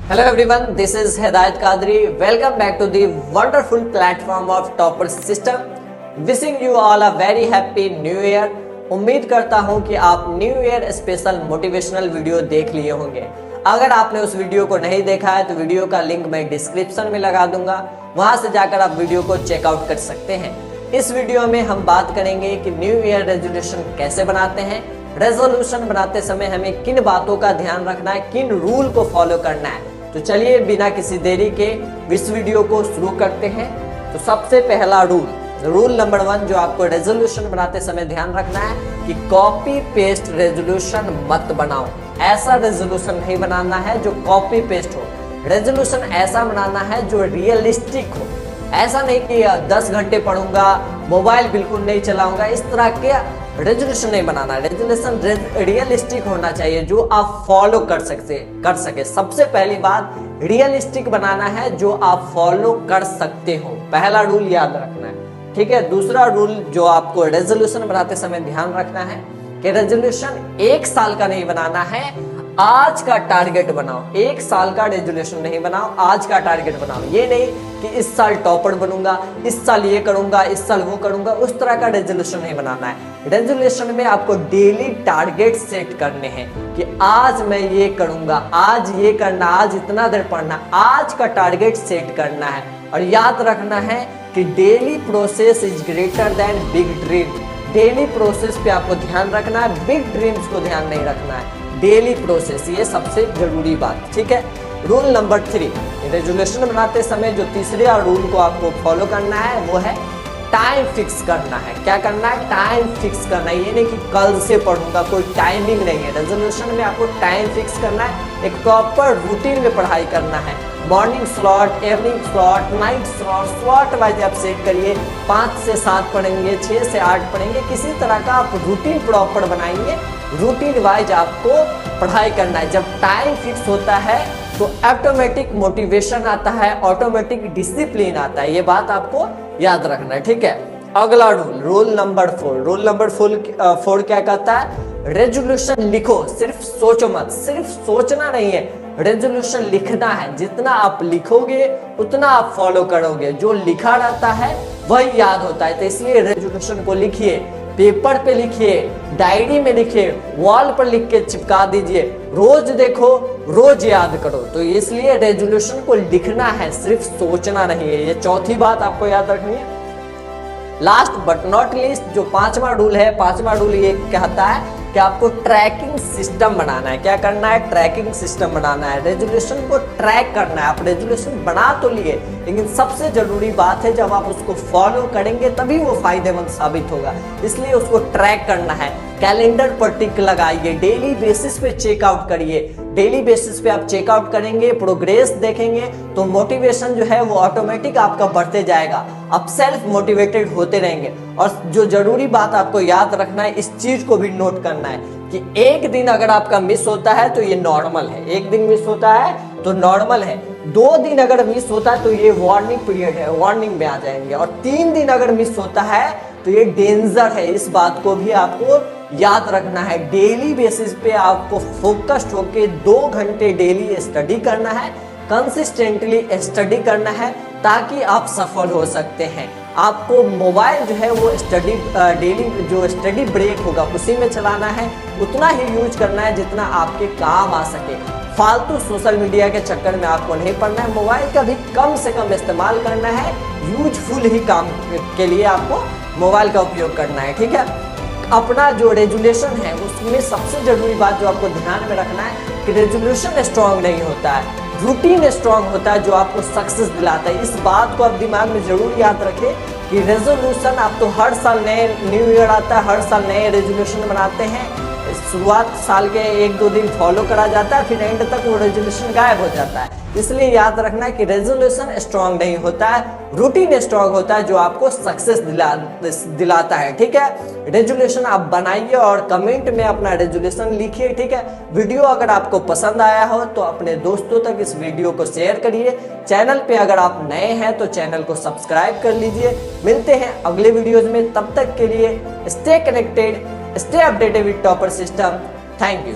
Hello everyone, this is Hidayat Qadri. Welcome back to the wonderful platform of Topper System. Wishing you all a very happy new year. उम्मीद करता हूं कि आप new year special motivational video देख लिए होंगे। अगर आपने उस वीडियो को नहीं देखा है तो वीडियो का लिंक मैं डिस्क्रिप्शन में लगा दूंगा, वहां से जाकर आप वीडियो को चेकआउट कर सकते हैं। इस वीडियो में हम बात करेंगे कि न्यू ईयर रेजोल्यूशन कैसे बनाते हैं, रेजोल्यूशन बनाते समय हमें किन बातों का ध्यान रखना है, किन रूल को फॉलो करना है। तो चलिए बिना किसी देरी के इस वीडियो को शुरू करते हैं। तो सबसे पहला रूल नंबर 1 जो आपको रेजोल्यूशन बनाते समय ध्यान रखना है कि कॉपी पेस्ट रेजोल्यूशन मत बनाओ। ऐसा रेजोल्यूशन नहीं बनाना है जो कॉपी पेस्ट हो। रेजोल्यूशन ऐसा बनाना है जो रियलिस्टिक हो। ऐसा नहीं कि 10 घंटे पढ़ूंगा, मोबाइल बिल्कुल नहीं चलाऊंगा, इस तरह के रेजोल्यूशन नहीं बनाना। रेजोल्यूशन रियलिस्टिक होना चाहिए जो आप फॉलो कर सके। सबसे पहली बात रियलिस्टिक बनाना है जो आप फॉलो कर सकते हो। पहला रूल याद रखना है, ठीक है। दूसरा रूल जो आपको रेजोल्यूशन बनाते समय ध्यान रखना है कि रेजोल्यूशन 1 साल का नहीं बनाना है, आज का टारगेट बनाओ। 1 साल का रेजोल्यूशन नहीं बनाओ, आज का टारगेट बनाओ। ये नहीं कि इस साल टॉपर बनूंगा, इस साल ये करूंगा, इस साल वो करूंगा, उस तरह का रेजोल्यूशन नहीं बनाना है। रेजोल्यूशन में आपको डेली टारगेट सेट करने हैं कि आज मैं ये करूंगा, आज ये करना, आज इतना देर पढ़ना, आज का टारगेट सेट करना है। और याद रखना है कि daily process is greater than big dream. Daily process पे आपको ध्यान रखना है, बिग ड्रीम्स को ध्यान नहीं रखना है। डेली प्रोसेस, ये सबसे जरूरी बात, ठीक है। रूल नंबर 3 रेजोल्यूशन बनाते समय जो तीसरे रूल को आपको फॉलो करना है वो है टाइम फिक्स करना है। क्या करना है? टाइम फिक्स करना है। ये नहीं कि कल से पढ़ूंगा, कोई टाइमिंग नहीं है। रेजोल्यूशन में आपको टाइम फिक्स करना है, एक प्रॉपर रूटीन में पढ़ाई करना है। Morning slot, evening slot, night slot wise आप सेट करिए। 5 से 7 पढ़ेंगे, 6 से 8 पढ़ेंगे, किसी तरह का आप रूटीन प्रॉपर बनाएंगे। रूटीन वाइज आपको पढ़ाई करना है। जब टाइम फिक्स होता है तो ऑटोमेटिक मोटिवेशन आता है, ऑटोमेटिक डिसिप्लिन आता है। ये बात आपको याद रखना है, ठीक है। अगला रूल नंबर 4 क्या कहता है? रेजोल्यूशन लिखो, सिर्फ सोचो मत। सिर्फ सोचना नहीं है, रेजोल्यूशन लिखना है। जितना आप लिखोगे उतना आप फॉलो करोगे। जो लिखा रहता है वही याद होता है। तो इसलिए रेजोल्यूशन को लिखिए, पेपर पे लिखिए, डायरी में लिखिए, वॉल पर लिख के चिपका दीजिए। रोज देखो, रोज याद करो। तो इसलिए रेजोल्यूशन को लिखना है, सिर्फ सोचना नहीं है। ये चौथी बात आपको याद रखनी है। लास्ट बट नॉट लीस्ट जो 5वां रूल है, 5वां रूल ये कहता है कि आपको ट्रैकिंग सिस्टम बनाना है। क्या करना है? ट्रैकिंग सिस्टम बनाना है। रेजोल्यूशन को ट्रैक करना है। आप रेजोल्यूशन बना तो लिए, लेकिन सबसे जरूरी बात है जब आप उसको फॉलो करेंगे तभी वो फायदेमंद साबित होगा। इसलिए उसको ट्रैक करना है। कैलेंडर पर टिक लगाइए, डेली बेसिस पे चेकआउट करिए। डेली बेसिस पे आप चेकआउट करेंगे, प्रोग्रेस देखेंगे तो मोटिवेशन जो है वो ऑटोमेटिक आपका बढ़ते जाएगा। आप सेल्फ मोटिवेटेड होते रहेंगे। और जो जरूरी बात आपको याद रखना है, इस चीज को भी नोट करना है कि एक दिन अगर आपका मिस होता है तो ये नॉर्मल है। एक दिन मिस होता है तो नॉर्मल है। 2 दिन अगर मिस होता है तो ये वार्निंग पीरियड है, वार्निंग में आ जाएंगे। और 3 दिन अगर मिस होता है तो ये डेंजर है। इस बात को भी आपको याद रखना है। डेली बेसिस पे आपको फोकस्ड होके 2 घंटे डेली स्टडी करना है, कंसिस्टेंटली स्टडी करना है, ताकि आप सफल हो सकते हैं। आपको मोबाइल जो है वो डेली जो स्टडी ब्रेक होगा उसी में चलाना है। उतना ही यूज करना है जितना आपके काम आ सके। फालतू सोशल मीडिया के चक्कर में आपको नहीं पड़ना है। मोबाइल का भी कम से कम इस्तेमाल करना है। यूजफुल ही काम के लिए आपको मोबाइल का उपयोग करना है, ठीक है। अपना जो रेजोल्यूशन है उसमें सबसे जरूरी बात जो आपको ध्यान में रखना है कि रेजोल्यूशन स्ट्रांग नहीं होता है, रूटीन स्ट्रांग होता है जो आपको सक्सेस दिलाता है। इस बात को आप दिमाग में जरूर याद रखें कि रेजोल्यूशन आप तो हर साल नए न्यू ईयर आता है, हर साल नए रेजोल्यूशन बनाते हैं। शुरुआत साल के 1-2 दिन फॉलो करा जाता है, फिर एंड तक वो रेजोल्यूशन गायब हो जाता है। इसलिए याद रखना है कि रेजोल्यूशन स्ट्रांग नहीं होता है, रूटीन स्ट्रांग होता है जो आपको सक्सेस दिलाता है, ठीक है। रेजोल्यूशन आप बनाइए और कमेंट में अपना रेजोल्यूशन लिखिए, ठीक है। वीडियो अगर आपको पसंद आया हो तो अपने दोस्तों तक इस वीडियो को शेयर करिए। चैनल पे अगर आप नए हैं तो चैनल को सब्सक्राइब कर लीजिए। मिलते हैं अगले वीडियोज में, तब तक के लिए stay connected, stay updated with topper system. Thank you.